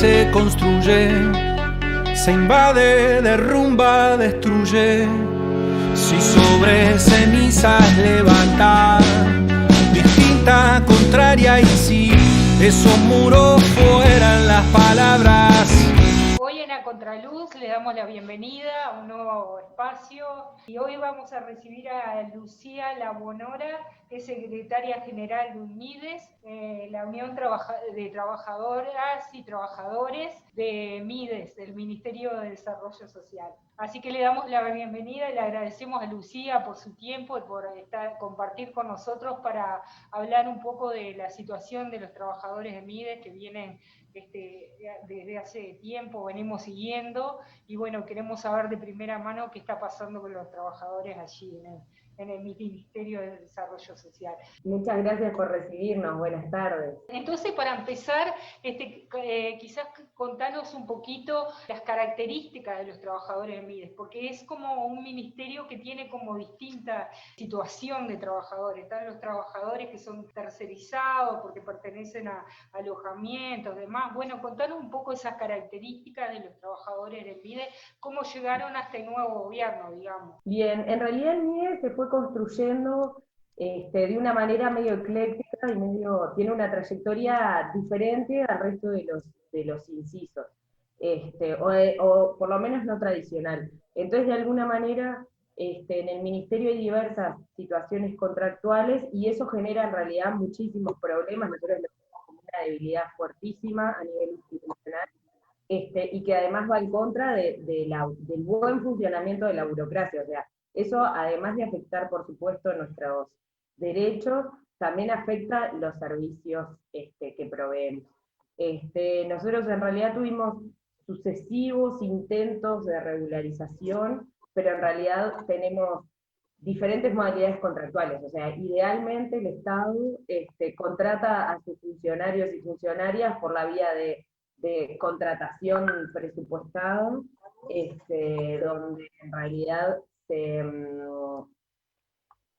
se construye, se invade, derrumba, destruye. Si sobre cenizas levanta, distinta, contraria, y si esos muros fueran las palabras. Hoy en A Contraluz le damos la bienvenida a un nuevo espacio y hoy vamos a recibir a Lucía Labonora, que es secretaria general de UNMIDES, la Unión de Trabajadoras y Trabajadores de MIDES, del Ministerio de Desarrollo Social. Así que le damos la bienvenida y le agradecemos a Lucía por su tiempo y por compartir con nosotros para hablar un poco de la situación de los trabajadores de MIDES que vienen desde hace tiempo, venimos siguiendo, y bueno, queremos saber de primera mano qué está pasando con los trabajadores allí en el Ministerio de Desarrollo Social. Muchas gracias por recibirnos, buenas tardes. Entonces, para empezar, quizás contanos un poquito las características de los trabajadores de MIDES, porque es como un ministerio que tiene como distinta situación de trabajadores. Están los trabajadores que son tercerizados porque pertenecen a alojamientos, demás. Bueno, contanos un poco esas características de los trabajadores de MIDES, cómo llegaron a este nuevo gobierno, digamos. Bien, en realidad el MIDES se fue construyendo de una manera medio ecléctica y tiene una trayectoria diferente al resto de los incisos, o por lo menos no tradicional. Entonces, de alguna manera, en el ministerio hay diversas situaciones contractuales y eso genera en realidad muchísimos problemas. Nosotros lo vemos como una debilidad fuertísima a nivel institucional, y que además va en contra del buen funcionamiento de la burocracia. O sea, eso, además de afectar, por supuesto, nuestros derechos, también afecta los servicios que proveemos. Nosotros en realidad tuvimos sucesivos intentos de regularización, pero en realidad tenemos diferentes modalidades contractuales. O sea, idealmente el Estado contrata a sus funcionarios y funcionarias por la vía de contratación presupuestada,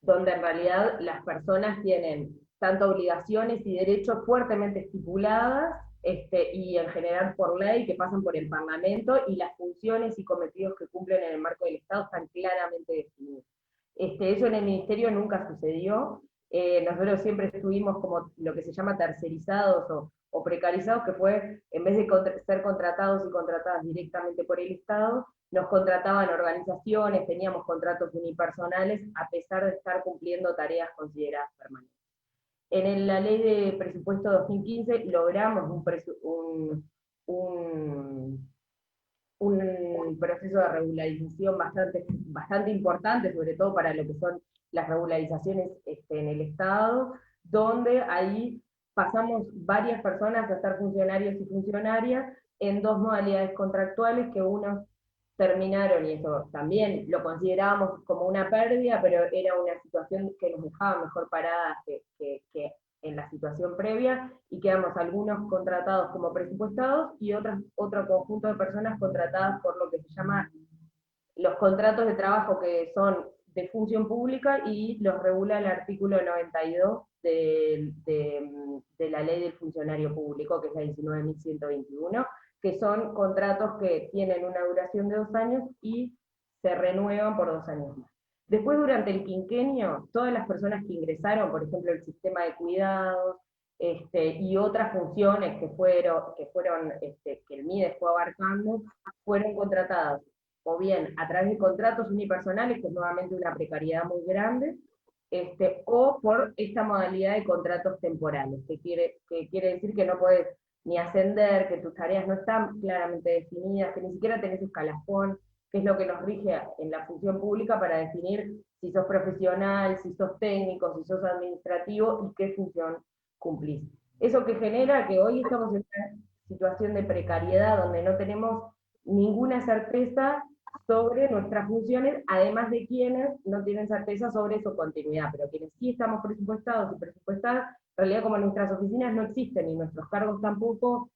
donde en realidad las personas tienen tanto obligaciones y derechos fuertemente estipuladas, y en general por ley, que pasan por el Parlamento, y las funciones y cometidos que cumplen en el marco del Estado están claramente definidos. Eso en el Ministerio nunca sucedió. Nosotros siempre estuvimos como lo que se llama tercerizados o precarizados, que fue, en vez de ser contratados y contratadas directamente por el Estado, nos contrataban organizaciones, teníamos contratos unipersonales, a pesar de estar cumpliendo tareas consideradas permanentes. En la ley de presupuesto 2015 logramos un proceso de regularización bastante importante, sobre todo para lo que son las regularizaciones en el Estado, donde ahí pasamos varias personas a ser funcionarios y funcionarias en dos modalidades contractuales, que unos terminaron, y eso también lo considerábamos como una pérdida, pero era una situación que nos dejaba mejor paradas que en la situación previa, y quedamos algunos contratados como presupuestados y otro conjunto de personas contratadas por lo que se llama los contratos de trabajo, que son de función pública y los regula el artículo 92 de la ley del funcionario público, que es la 19.121, que son contratos que tienen una duración de 2 años y se renuevan por 2 años más. Después, durante el quinquenio, todas las personas que ingresaron, por ejemplo, el sistema de cuidados, y otras funciones que el MIDES fue abarcando, fueron contratadas o bien a través de contratos unipersonales, que es nuevamente una precariedad muy grande, o por esta modalidad de contratos temporales, que quiere decir que no puedes ni ascender, que tus tareas no están claramente definidas, que ni siquiera tenés escalafón, que es lo que nos rige en la función pública para definir si sos profesional, si sos técnico, si sos administrativo y qué función cumplís. Eso que genera que hoy estamos en una situación de precariedad donde no tenemos ninguna certeza sobre nuestras funciones, además de quienes no tienen certeza sobre su continuidad, pero quienes sí estamos presupuestados y presupuestadas, en realidad, como nuestras oficinas no existen y nuestros cargos tampoco,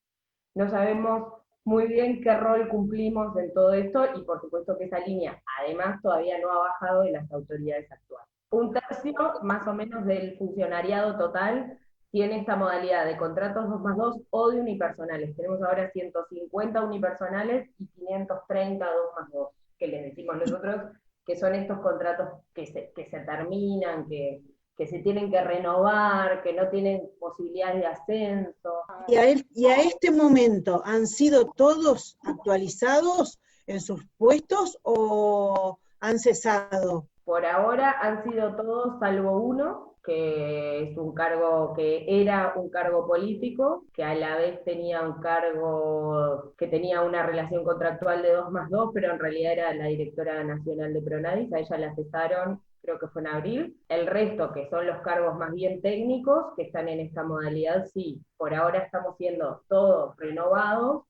no sabemos muy bien qué rol cumplimos en todo esto, y por supuesto que esa línea, además, todavía no ha bajado de las autoridades actuales. 1/3 más o menos del funcionariado total tiene esta modalidad de contratos 2+2 o de unipersonales. Tenemos ahora 150 unipersonales y 530 2+2, que les decimos nosotros, que son estos contratos que se terminan, que se tienen que renovar, que no tienen posibilidades de ascenso. Y a este momento, ¿han sido todos actualizados en sus puestos o han cesado? Por ahora han sido todos salvo uno, que es un cargo que era un cargo político, que a la vez tenía un cargo que tenía una relación contractual de 2+2, pero en realidad era la directora nacional de Pronadis, a ella la cesaron, creo que fue en abril. El resto, que son los cargos más bien técnicos, que están en esta modalidad, sí, por ahora estamos siendo todos renovados.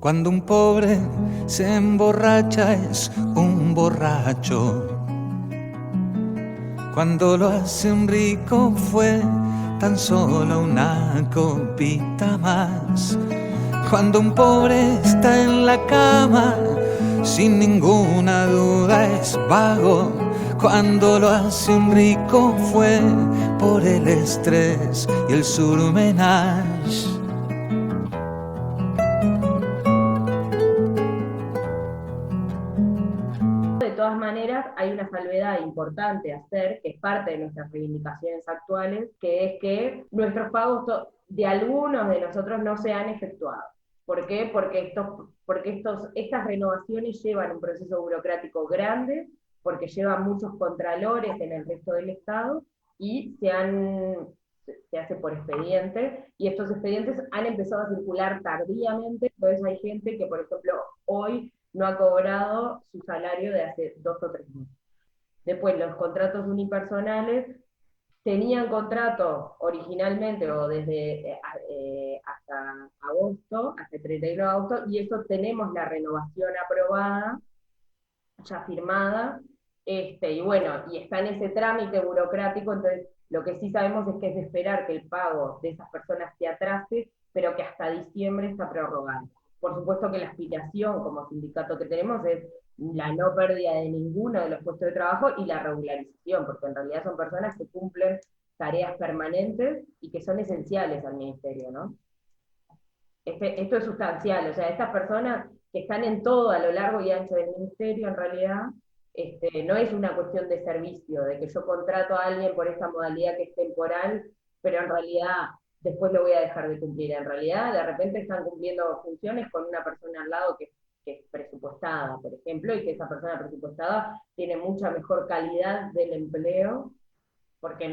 Cuando un pobre se emborracha es un borracho. Cuando lo hace un rico fue tan solo una copita más. Cuando un pobre está en la cama, sin ninguna duda es vago. Cuando lo hace un rico fue por el estrés y el surmenage. De todas maneras, hay una salvedad importante a hacer, que es parte de nuestras reivindicaciones actuales, que es que nuestros pagos de algunos de nosotros no se han efectuado. ¿Por qué? Porque estas renovaciones llevan un proceso burocrático grande, porque llevan muchos contralores en el resto del Estado, y se hace por expediente, y estos expedientes han empezado a circular tardíamente, entonces hay gente que, por ejemplo, hoy no ha cobrado su salario de hace 2 o 3 meses. Después, los contratos unipersonales tenían contrato originalmente o desde hasta agosto, hasta el 31 de agosto, y eso tenemos la renovación aprobada, ya firmada, y bueno, y está en ese trámite burocrático, entonces lo que sí sabemos es que es de esperar que el pago de esas personas se atrase, pero que hasta diciembre está prorrogado. Por supuesto que la aspiración como sindicato que tenemos es la no pérdida de ninguno de los puestos de trabajo y la regularización, porque en realidad son personas que cumplen tareas permanentes y que son esenciales al ministerio, ¿no? Esto es sustancial, o sea, estas personas que están en todo a lo largo y ancho del ministerio, en realidad, no es una cuestión de servicio, de que yo contrato a alguien por esta modalidad que es temporal, pero en realidad después lo voy a dejar de cumplir. En realidad, de repente están cumpliendo funciones con una persona al lado que es presupuestada, por ejemplo, y que esa persona presupuestada tiene mucha mejor calidad del empleo, porque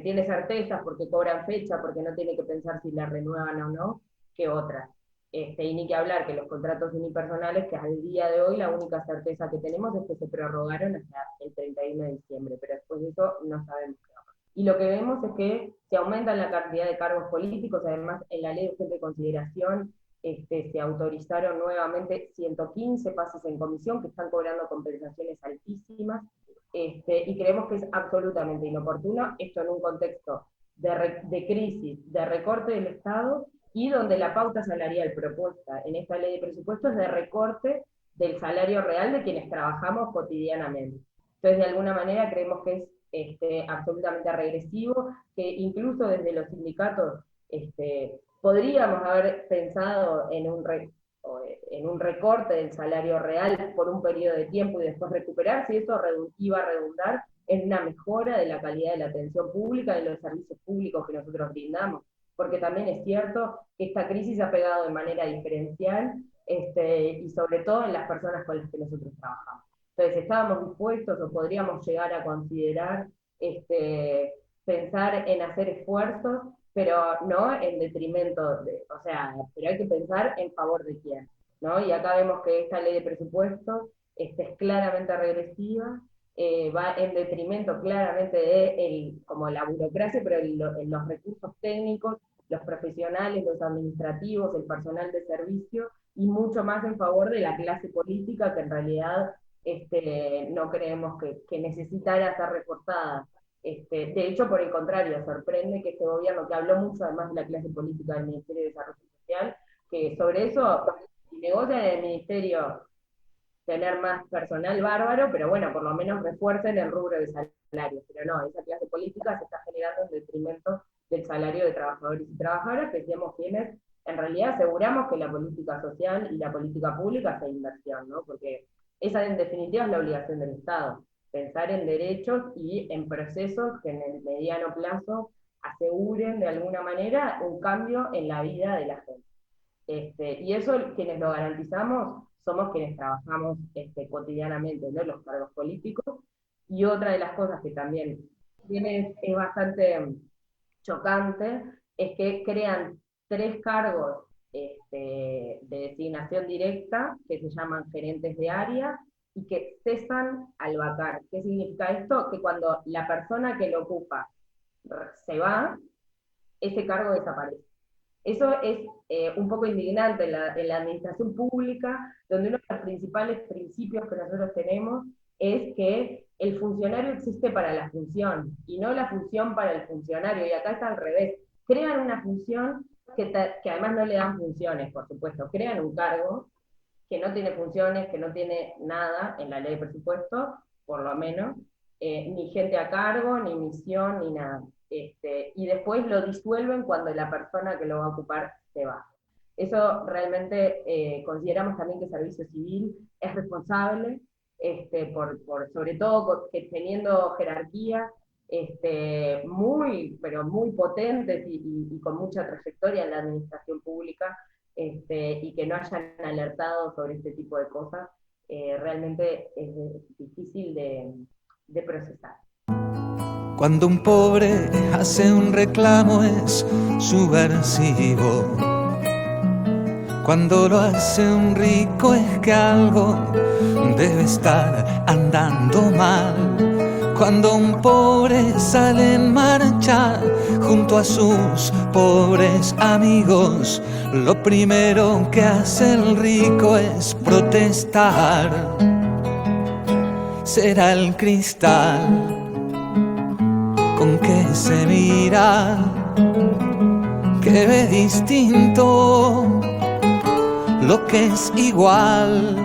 tiene certezas, porque cobran fecha, porque no tiene que pensar si la renuevan o no, que otras. Y ni que hablar que los contratos unipersonales, que al día de hoy la única certeza que tenemos es que se prorrogaron hasta el 31 de diciembre, pero después de eso no sabemos qué va a pasar. Y lo que vemos es que se aumenta la cantidad de cargos políticos, además en la ley de urgente consideración se autorizaron nuevamente 115 pases en comisión que están cobrando compensaciones altísimas, y creemos que es absolutamente inoportuno, esto en un contexto de crisis, de recorte del Estado, y donde la pauta salarial propuesta en esta ley de presupuestos es de recorte del salario real de quienes trabajamos cotidianamente. Entonces, de alguna manera, creemos que es absolutamente regresivo, que incluso desde los sindicatos podríamos haber pensado en un recorte del salario real por un periodo de tiempo y después recuperar, si eso iba a redundar en una mejora de la calidad de la atención pública y de los servicios públicos que nosotros brindamos. Porque también es cierto que esta crisis ha pegado de manera diferencial, y sobre todo en las personas con las que nosotros trabajamos. Entonces, estábamos dispuestos o podríamos llegar a considerar pensar en hacer esfuerzos, pero no en detrimento pero hay que pensar en favor de quién, ¿no? Y acá vemos que esta ley de presupuestos es claramente regresiva, va en detrimento claramente de como la burocracia, pero en los recursos técnicos, los profesionales, los administrativos, el personal de servicio, y mucho más en favor de la clase política, que en realidad no creemos que necesitara ser recortada. De hecho, por el contrario, sorprende que este gobierno, que habló mucho además de la clase política del Ministerio de Desarrollo Social, que sobre eso, si negocian en el Ministerio tener más personal bárbaro, pero bueno, por lo menos refuercen el rubro de salarios. Pero no, esa clase política se está generando en detrimento del salario de trabajadores y trabajadoras, que seamos quienes en realidad aseguramos que la política social y la política pública sea inversión, ¿no? Porque esa en definitiva es la obligación del Estado, pensar en derechos y en procesos que en el mediano plazo aseguren de alguna manera un cambio en la vida de la gente. Y eso quienes lo garantizamos somos quienes trabajamos cotidianamente, ¿no? Los cargos políticos. Y otra de las cosas que también es bastante chocante es que crean 3 cargos de designación directa que se llaman gerentes de área y que cesan al vacar. ¿Qué significa esto? Que cuando la persona que lo ocupa se va, ese cargo desaparece. Eso es un poco indignante en la administración pública, donde uno de los principales principios que nosotros tenemos es que el funcionario existe para la función, y no la función para el funcionario, y acá está al revés. Crean una función que además no le dan funciones, por supuesto, crean un cargo que no tiene funciones, que no tiene nada en la ley de presupuesto, por lo menos, ni gente a cargo, ni misión, ni nada. Y después lo disuelven cuando la persona que lo va a ocupar se va. Eso realmente consideramos también que el servicio civil es responsable, sobre todo teniendo jerarquías pero muy potentes y con mucha trayectoria en la administración pública, y que no hayan alertado sobre este tipo de cosas, realmente es difícil de procesar. Cuando un pobre hace un reclamo es subversivo. Cuando lo hace un rico es que algo debe estar andando mal. Cuando un pobre sale en marcha junto a sus pobres amigos, lo primero que hace el rico es protestar. Será el cristal con que se mira, que ve distinto lo que es igual.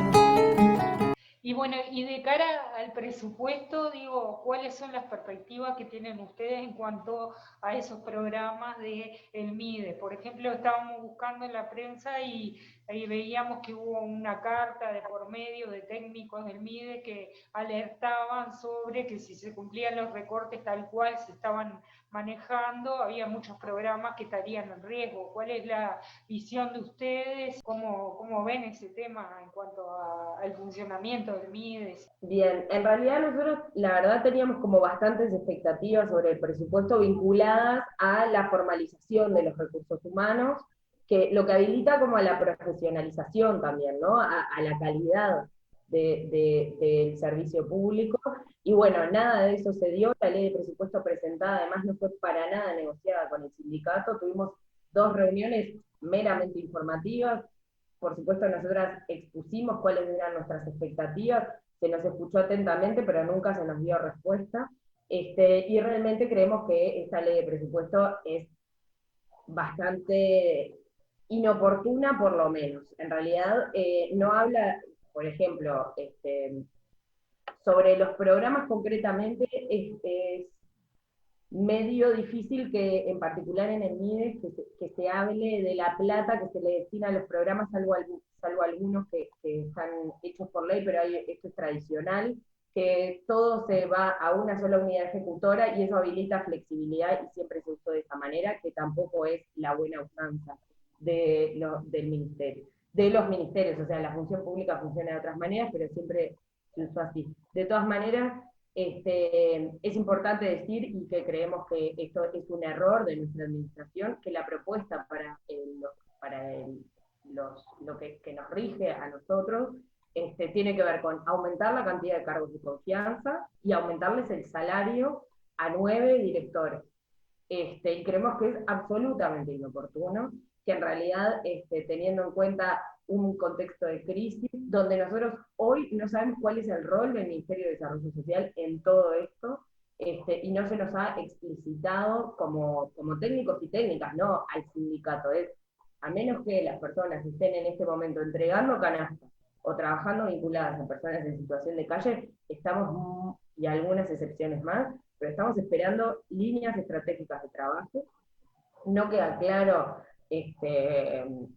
Y bueno, y de cara al presupuesto, digo, ¿cuáles son las perspectivas que tienen ustedes en cuanto a esos programas de el MIDE? Por ejemplo, estábamos buscando en la prensa y ahí veíamos que hubo una carta de por medio de técnicos del MIDE que alertaban sobre que si se cumplían los recortes tal cual se estaban manejando, había muchos programas que estarían en riesgo. ¿Cuál es la visión de ustedes? ¿Cómo ven ese tema en cuanto al funcionamiento del MIDES? Bien, en realidad nosotros la verdad teníamos como bastantes expectativas sobre el presupuesto vinculadas a la formalización de los recursos humanos, que lo que habilita como a la profesionalización también, ¿no? A la calidad del servicio público. Y bueno, nada de eso se dio. La ley de presupuesto presentada además no fue para nada negociada con el sindicato. Tuvimos 2 reuniones meramente informativas. Por supuesto, nosotras expusimos cuáles eran nuestras expectativas, se nos escuchó atentamente, pero nunca se nos dio respuesta. Y realmente creemos que esta ley de presupuesto es bastante inoportuna, por lo menos. En realidad, no habla, por ejemplo, sobre los programas concretamente, es medio difícil que, en particular en el MIDES, que se hable de la plata que se le destina a los programas, salvo algunos que están hechos por ley, pero esto es tradicional, que todo se va a una sola unidad ejecutora y eso habilita flexibilidad y siempre se usó de esa manera, que tampoco es la buena usanza del ministerio. De los ministerios, o sea, la función pública funciona de otras maneras, pero siempre se usó así. De todas maneras, es importante decir, y que creemos que esto es un error de nuestra administración, que la propuesta para lo que nos rige a nosotros tiene que ver con aumentar la cantidad de cargos de confianza y aumentarles el salario a 9 directores. Y creemos que es absolutamente inoportuno, que en realidad, teniendo en cuenta un contexto de crisis, donde nosotros hoy no sabemos cuál es el rol del Ministerio de Desarrollo Social en todo esto, y no se nos ha explicitado como técnicos y técnicas, no al sindicato, a menos que las personas estén en este momento entregando canastas o trabajando vinculadas a personas en situación de calle, estamos, y algunas excepciones más, pero estamos esperando líneas estratégicas de trabajo. No queda claro,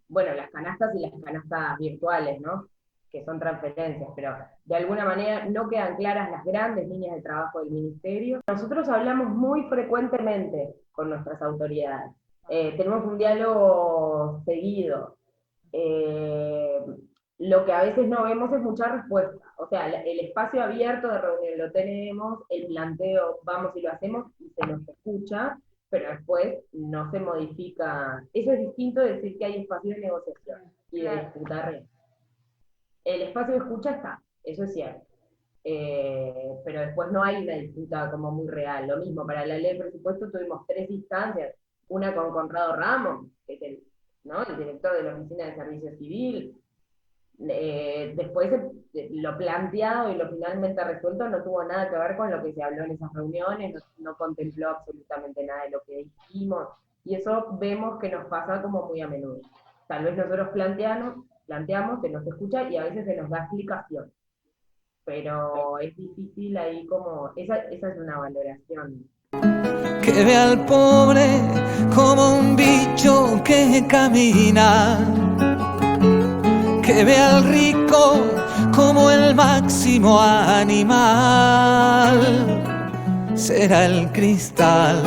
bueno, las canastas y las canastas virtuales, ¿no? Que son transferencias, pero de alguna manera no quedan claras las grandes líneas de trabajo del ministerio. Nosotros hablamos muy frecuentemente con nuestras autoridades, tenemos un diálogo seguido, lo que a veces no vemos es mucha respuesta, o sea, el espacio abierto de reunión lo tenemos, el planteo vamos y lo hacemos y se nos escucha, pero después no se modifica. Eso es distinto de decir que hay espacio de negociación y de disputar. El espacio de escucha está, eso es cierto, pero después no hay una disputa como muy real. Lo mismo, para la ley de presupuesto tuvimos 3 instancias, una con Conrado Ramos, que es el director de la Oficina de Servicio Civil. Después lo planteado y lo finalmente resuelto no tuvo nada que ver con lo que se habló en esas reuniones, no contempló absolutamente nada de lo que dijimos, y eso vemos que nos pasa como muy a menudo. Tal vez nosotros planteamos, se nos escucha y a veces se nos da explicación, pero es difícil ahí como, esa es una valoración. Que ve al pobre como un bicho que camina, que ve al rico como el máximo animal, será el cristal.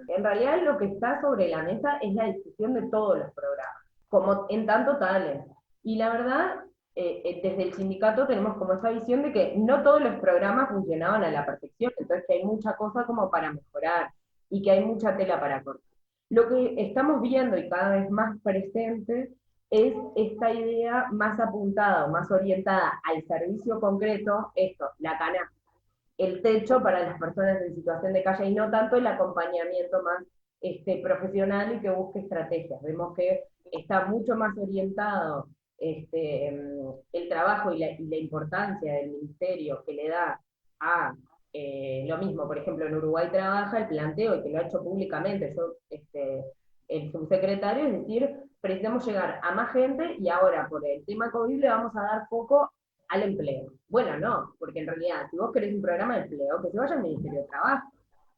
En realidad lo que está sobre la mesa es la discusión de todos los programas, como en tanto tales. Y la verdad, desde el sindicato tenemos como esa visión de que no todos los programas funcionaban a la perfección, entonces que hay mucha cosa como para mejorar, y que hay mucha tela para cortar. Lo que estamos viendo y cada vez más presente es esta idea más apuntada, más orientada al servicio concreto, la canasta, el techo para las personas en situación de calle, y no tanto el acompañamiento más profesional y que busque estrategias. Vemos que está mucho más orientado el trabajo y la importancia del ministerio que le da a lo mismo, por ejemplo, en Uruguay trabaja el planteo, y que lo ha hecho públicamente, el subsecretario, es decir, precisamos llegar a más gente, y ahora por el tema COVID le vamos a dar foco al empleo. Bueno, no, porque en realidad, si vos querés un programa de empleo, que se vaya al Ministerio de Trabajo.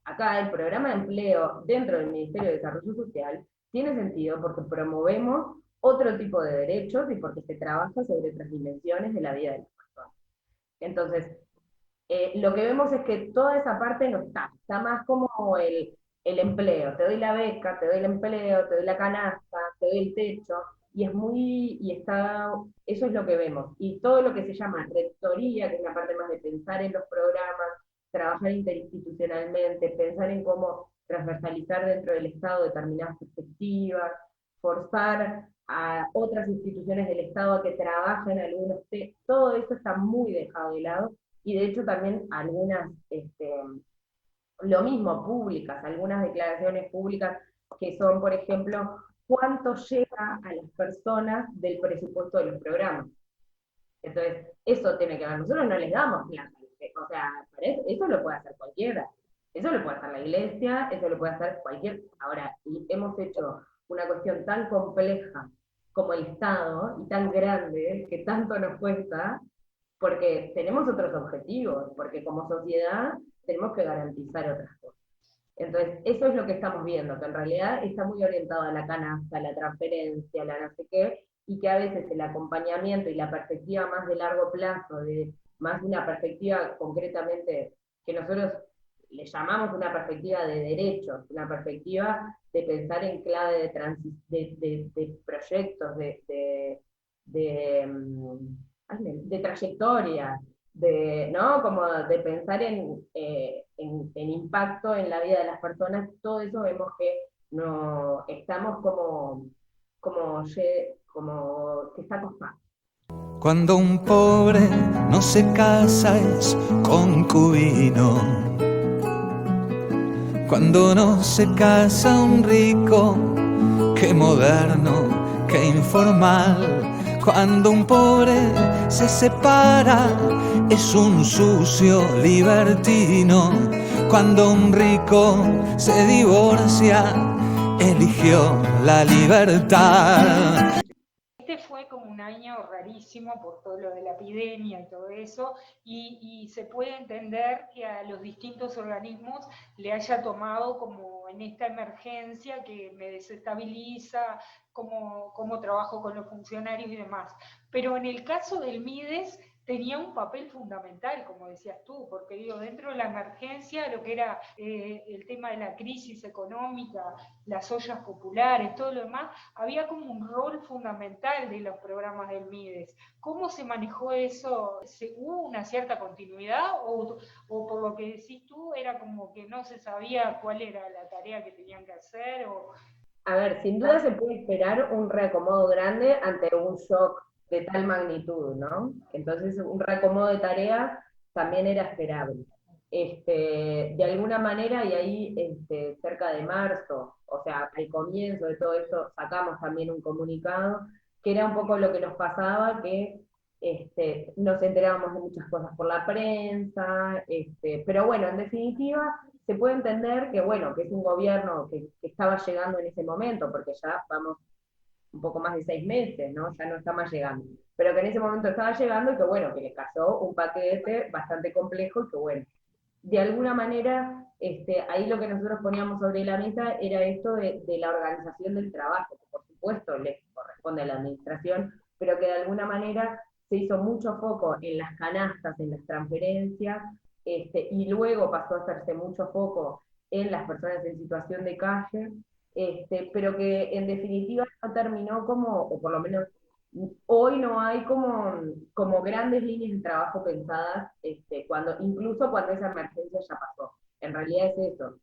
Acá el programa de empleo dentro del Ministerio de Desarrollo Social tiene sentido porque promovemos otro tipo de derechos y porque se trabaja sobre otras dimensiones de la vida de las personas. Entonces, lo que vemos es que toda esa parte no está más como el empleo, te doy la beca, te doy el empleo, te doy la canasta, te doy el techo, eso es lo que vemos. Y todo lo que se llama rectoría, que es la parte más de pensar en los programas, trabajar interinstitucionalmente, pensar en cómo transversalizar dentro del Estado determinadas perspectivas, forzar a otras instituciones del Estado a que trabajen algunos temas, todo eso está muy dejado de lado. Y de hecho también algunas, lo mismo, públicas, algunas declaraciones públicas que son, por ejemplo, cuánto llega a las personas del presupuesto de los programas. Entonces, eso tiene que ver, nosotros no les damos plata, o sea, eso lo puede hacer cualquiera, eso lo puede hacer la iglesia, eso lo puede hacer ahora, y hemos hecho una cuestión tan compleja como el Estado, y tan grande, que tanto nos cuesta, porque tenemos otros objetivos, porque como sociedad tenemos que garantizar otras cosas. Entonces, eso es lo que estamos viendo, que en realidad está muy orientado a la canasta, a la transferencia, a la no sé qué, y que a veces el acompañamiento y la perspectiva más de largo plazo, más una perspectiva concretamente, que nosotros le llamamos una perspectiva de derechos, una perspectiva de pensar en clave de proyectos, de trayectoria, ¿no? Como de pensar en impacto en la vida de las personas. Todo eso vemos que no estamos como que está costando. Cuando un pobre no se casa es concubino, cuando no se casa un rico, qué moderno, qué informal, Cuando un pobre se separa, es un sucio libertino. Cuando un rico se divorcia, eligió la libertad. Este fue como un año rarísimo por todo lo de la epidemia y todo eso, y se puede entender que a los distintos organismos le haya tomado como en esta emergencia que me desestabiliza, cómo trabajo con los funcionarios y demás. Pero en el caso del MIDES tenía un papel fundamental, como decías tú, porque digo, dentro de la emergencia, lo que era el tema de la crisis económica, las ollas populares, todo lo demás, había como un rol fundamental de los programas del MIDES. ¿Cómo se manejó eso? ¿Hubo una cierta continuidad o por lo que decís tú, era como que no se sabía cuál era la tarea que tenían que hacer? A ver, sin duda se puede esperar un reacomodo grande ante un shock de tal magnitud, ¿no? Entonces un reacomodo de tareas también era esperable. De alguna manera, y ahí cerca de marzo, o sea, al comienzo de todo esto, sacamos también un comunicado, que era un poco lo que nos pasaba, que nos enterábamos de muchas cosas por la prensa, pero bueno, en definitiva, se puede entender que, bueno, que es un gobierno que estaba llegando en ese momento, porque ya vamos un poco más de 6 meses, ¿no? Ya no está más llegando. Pero que en ese momento estaba llegando y que bueno, que le cayó un paquete bastante complejo y que bueno, de alguna manera, ahí lo que nosotros poníamos sobre la mesa era esto de la organización del trabajo, que por supuesto le corresponde a la administración, pero que de alguna manera se hizo mucho foco en las canastas, en las transferencias, y luego pasó a hacerse mucho foco en las personas en situación de calle, pero que en definitiva no terminó como, o por lo menos hoy no hay como grandes líneas de trabajo pensadas, incluso cuando esa emergencia ya pasó. En realidad es eso,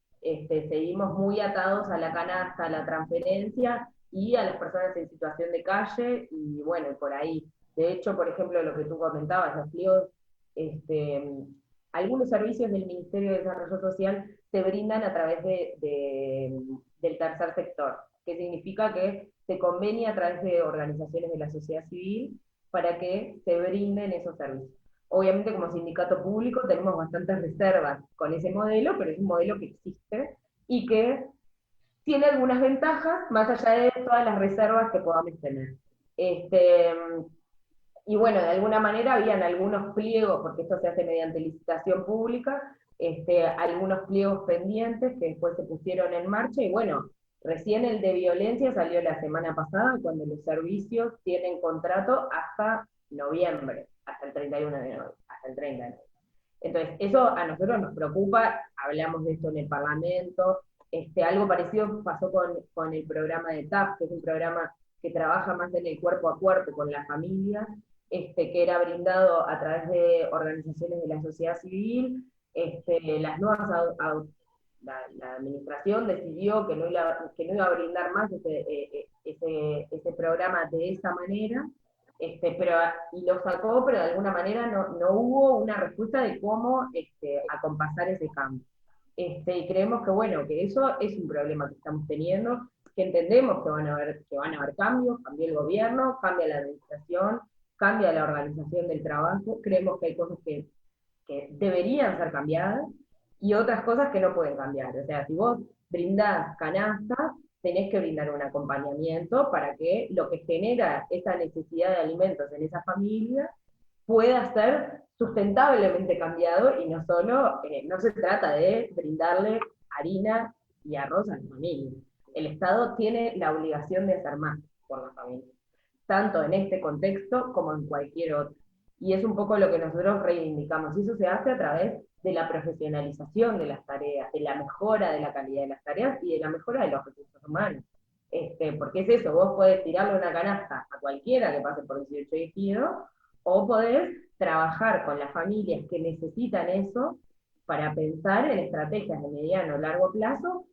seguimos muy atados a la canasta, a la transferencia y a las personas en situación de calle, y bueno, por ahí. De hecho, por ejemplo, lo que tú comentabas, los pliegos, algunos servicios del Ministerio de Desarrollo Social se brindan a través del tercer sector, que significa que se convenia a través de organizaciones de la sociedad civil para que se brinden esos servicios. Obviamente como sindicato público tenemos bastantes reservas con ese modelo, pero es un modelo que existe y que tiene algunas ventajas, más allá de todas las reservas que podamos tener. Y bueno, de alguna manera habían algunos pliegos, porque esto se hace mediante licitación pública, algunos pliegos pendientes que después se pusieron en marcha, y bueno, recién el de violencia salió la semana pasada, cuando los servicios tienen contrato hasta noviembre, hasta el 31 de noviembre, hasta el 30 de noviembre. Entonces, eso a nosotros nos preocupa, hablamos de esto en el Parlamento, algo parecido pasó con el programa de TAP, que es un programa que trabaja más en el cuerpo a cuerpo con la familia, que era brindado a través de organizaciones de la sociedad civil. La administración decidió que no iba a brindar más ese programa de esa manera, y lo sacó, pero de alguna manera no hubo una respuesta de cómo acompasar ese cambio. Y creemos que bueno, que eso es un problema que estamos teniendo, que entendemos que van a haber cambios, cambia el gobierno, cambia la administración, cambia la organización del trabajo, creemos que hay cosas que deberían ser cambiadas, y otras cosas que no pueden cambiar. O sea, si vos brindás canastas, tenés que brindar un acompañamiento para que lo que genera esa necesidad de alimentos en esa familia pueda ser sustentablemente cambiado, y no solo, no se trata de brindarle harina y arroz a la familia. El Estado tiene la obligación de hacer más por la familia, tanto en este contexto como en cualquier otro. Y es un poco lo que nosotros reivindicamos, y eso se hace a través de la profesionalización de las tareas, de la mejora de la calidad de las tareas y de la mejora de los recursos humanos. Porque es eso, vos podés tirarle una canasta a cualquiera que pase por 18 y Ejido, o podés trabajar con las familias que necesitan eso para pensar en estrategias de mediano o largo plazo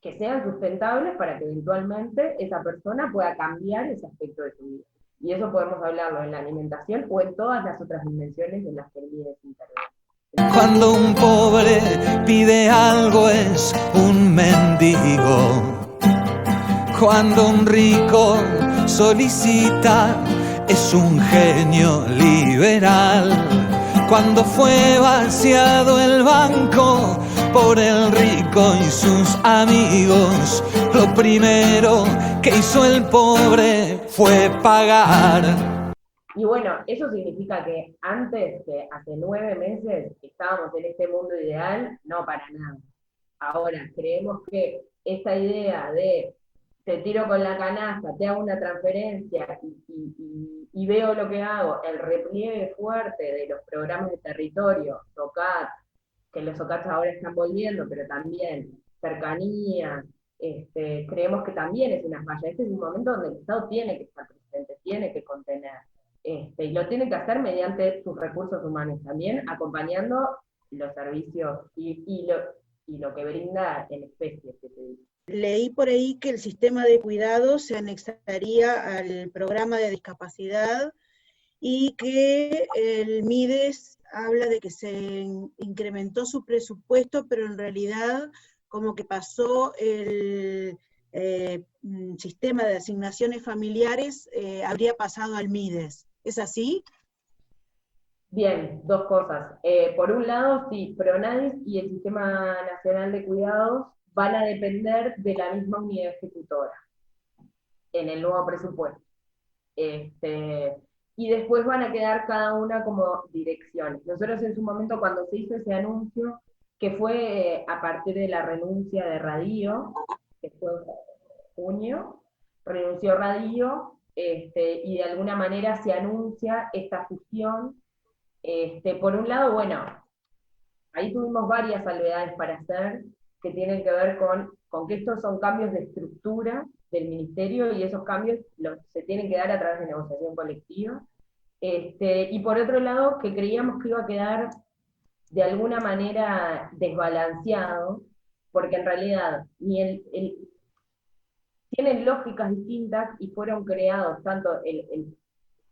que sean sustentables para que eventualmente esa persona pueda cambiar ese aspecto de su vida. Y eso podemos hablarlo en la alimentación o en todas las otras dimensiones en las que el MIDES interviene. Cuando un pobre pide algo es un mendigo. Cuando un rico solicita es un genio liberal. Cuando fue vaciado el banco por el rico y sus amigos, lo primero que hizo el pobre fue pagar. Y bueno, eso significa que antes, que hace 9 meses, estábamos en este mundo ideal, no para nada. Ahora, creemos que esta idea de te tiro con la canasta, te hago una transferencia y veo lo que hago, el repliegue fuerte de los programas de territorio, SOCAT, que los SOCAT ahora están volviendo, pero también cercanía, creemos que también es una falla. Este es un momento donde el Estado tiene que estar presente, tiene que contener, y lo tiene que hacer mediante sus recursos humanos, también acompañando los servicios y lo que brinda en especie, que se dice. Leí por ahí que el sistema de cuidados se anexaría al programa de discapacidad y que el MIDES habla de que se incrementó su presupuesto, pero en realidad como que pasó el sistema de asignaciones familiares, habría pasado al MIDES. ¿Es así? Bien, dos cosas. Por un lado, sí, Pronadis y el Sistema Nacional de Cuidados van a depender de la misma unidad ejecutora en el nuevo presupuesto. Y después van a quedar cada una como direcciones. Nosotros en su momento, cuando se hizo ese anuncio, que fue a partir de la renuncia de Radio, que fue en junio, renunció Radio, y de alguna manera se anuncia esta fusión. Por un lado, bueno, ahí tuvimos varias salvedades para hacer, que tienen que ver con que estos son cambios de estructura del ministerio, y esos cambios se tienen que dar a través de negociación colectiva. Y por otro lado, que creíamos que iba a quedar de alguna manera desbalanceado, porque en realidad tienen lógicas distintas y fueron creados, tanto el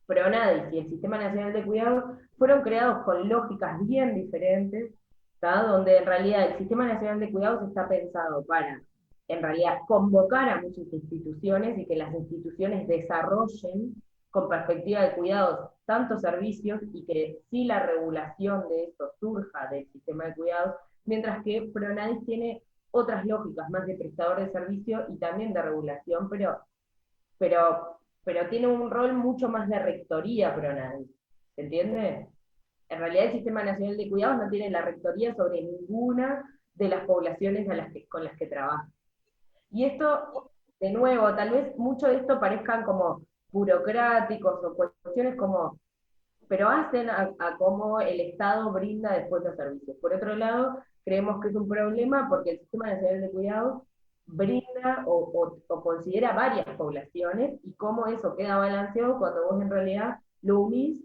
Pronadis y el Sistema Nacional de Cuidados fueron creados con lógicas bien diferentes, ¿tá? Donde en realidad el Sistema Nacional de Cuidados está pensado para, en realidad, convocar a muchas instituciones y que las instituciones desarrollen con perspectiva de cuidados tantos servicios y que sí la regulación de esto surja del sistema de cuidados, mientras que Pronadis tiene otras lógicas más de prestador de servicio y también de regulación, pero tiene un rol mucho más de rectoría Pronadis, ¿se entiende? En realidad el Sistema Nacional de Cuidados no tiene la rectoría sobre ninguna de las poblaciones con las que trabaja. Y esto, de nuevo, tal vez mucho de esto parezcan como burocráticos o cuestiones como, pero hacen a cómo el Estado brinda después los servicios. Por otro lado, creemos que es un problema porque el Sistema Nacional de Cuidados brinda o considera varias poblaciones, y cómo eso queda balanceado cuando vos en realidad lo unís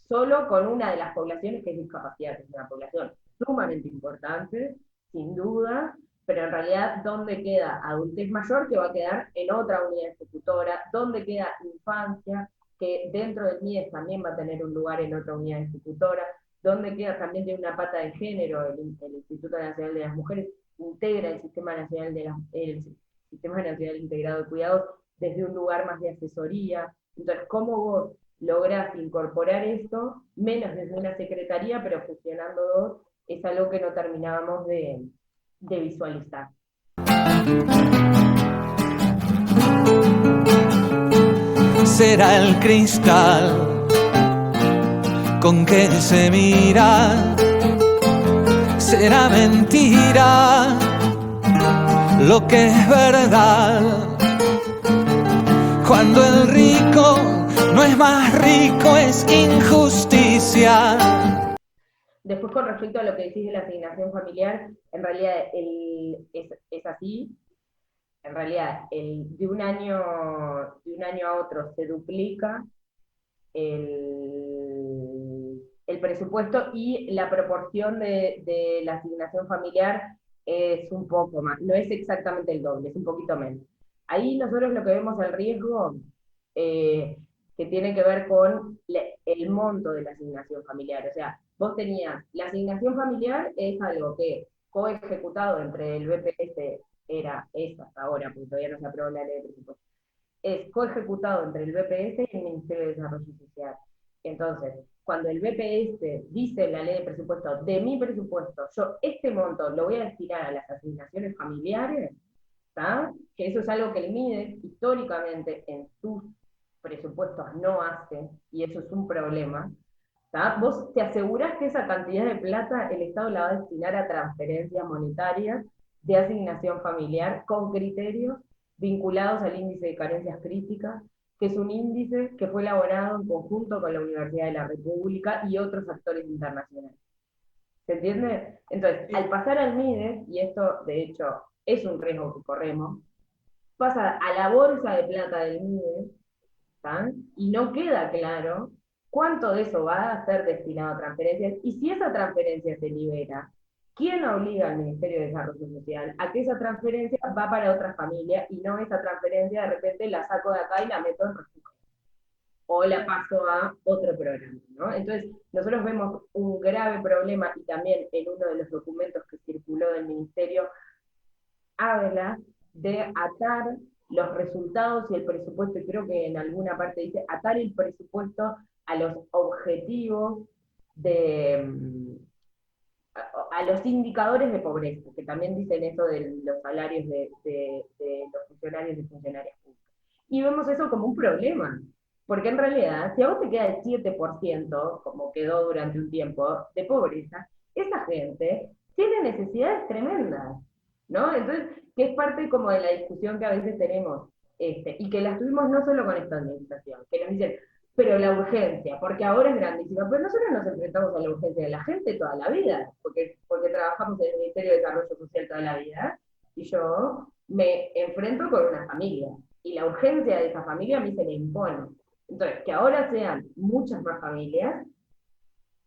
solo con una de las poblaciones que es discapacidad, que es una población sumamente importante, sin duda, pero en realidad, ¿dónde queda adultez mayor? Que va a quedar en otra unidad ejecutora. ¿Dónde queda infancia? Que dentro del MIES también va a tener un lugar en otra unidad ejecutora. ¿Dónde queda? También tiene una pata de género, el Instituto Nacional de las Mujeres integra el Sistema Nacional Integrado de Cuidados desde un lugar más de asesoría. Entonces, ¿cómo vos lográs incorporar esto, menos desde una secretaría, pero fusionando dos? Es algo que no terminábamos de visualizar. Será el cristal con que se mira, será mentira lo que es verdad, cuando el rico no es más rico, es injusticia. Después, con respecto a lo que decís de la asignación familiar, en realidad es así. En realidad, de un año a otro se duplica el presupuesto, y la proporción de la asignación familiar es un poco más, no es exactamente el doble, es un poquito menos. Ahí nosotros lo que vemos el riesgo, que tiene que ver con el monto de la asignación familiar. O sea, vos tenías, la asignación familiar es algo que coejecutado entre el BPS es hasta ahora, porque todavía no se aprobó la ley de presupuesto, es coejecutado entre el BPS y el Ministerio de Desarrollo Social. Entonces, cuando el BPS dice en la ley de presupuesto, de mi presupuesto, yo este monto lo voy a destinar a las asignaciones familiares, ¿tá? Que eso es algo que el MIDES históricamente en sus presupuestos no hace, y eso es un problema, ¿tá? Vos te asegurás que esa cantidad de plata el Estado la va a destinar a transferencias monetarias de asignación familiar con criterios vinculados al índice de carencias críticas, que es un índice que fue elaborado en conjunto con la Universidad de la República y otros actores internacionales. ¿Se entiende? Entonces, al pasar al MIDES, y esto de hecho es un riesgo que corremos, pasa a la bolsa de plata del MIDES, ¿tá? Y no queda claro cuánto de eso va a ser destinado a transferencias, y si esa transferencia se libera, ¿quién obliga al Ministerio de Desarrollo Social a que esa transferencia va para otra familia y no esa transferencia de repente la saco de acá y la meto en refugio? O la paso a otro programa, ¿no? Entonces, nosotros vemos un grave problema, y también en uno de los documentos que circuló del Ministerio, habla de atar los resultados y el presupuesto, y creo que en alguna parte dice, atar el presupuesto a los objetivos a los indicadores de pobreza, que también dicen eso de los salarios de los funcionarios y funcionarias públicas. Y vemos eso como un problema, porque en realidad, si a vos te queda el 7%, como quedó durante un tiempo, de pobreza, esa gente tiene necesidades tremendas, ¿no? Entonces, que es parte como de la discusión que a veces tenemos, y que la tuvimos no solo con esta administración, que nos dicen, pero la urgencia, porque ahora es grandísima, pero nosotros nos enfrentamos a la urgencia de la gente toda la vida, porque trabajamos en el Ministerio de Desarrollo Social toda la vida, y yo me enfrento con una familia, y la urgencia de esa familia a mí se me impone. Entonces, que ahora sean muchas más familias,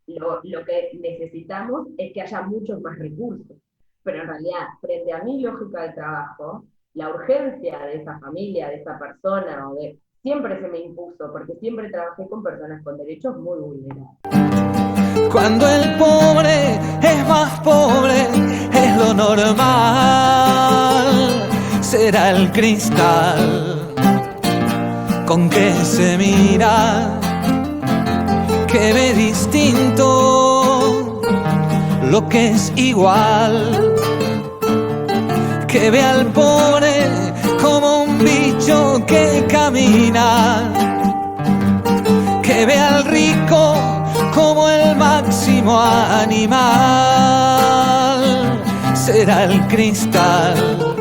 lo que necesitamos es que haya muchos más recursos, pero en realidad, frente a mi lógica de trabajo, la urgencia de esa familia, de esa persona, siempre se me impuso, porque siempre trabajé con personas con derechos muy vulnerables. Cuando el pobre es más pobre, es lo normal. Será el cristal con que se mira, que ve distinto lo que es igual, que ve al pobre como un bicho que camina, que ve al rico como el máximo animal. Será el cristal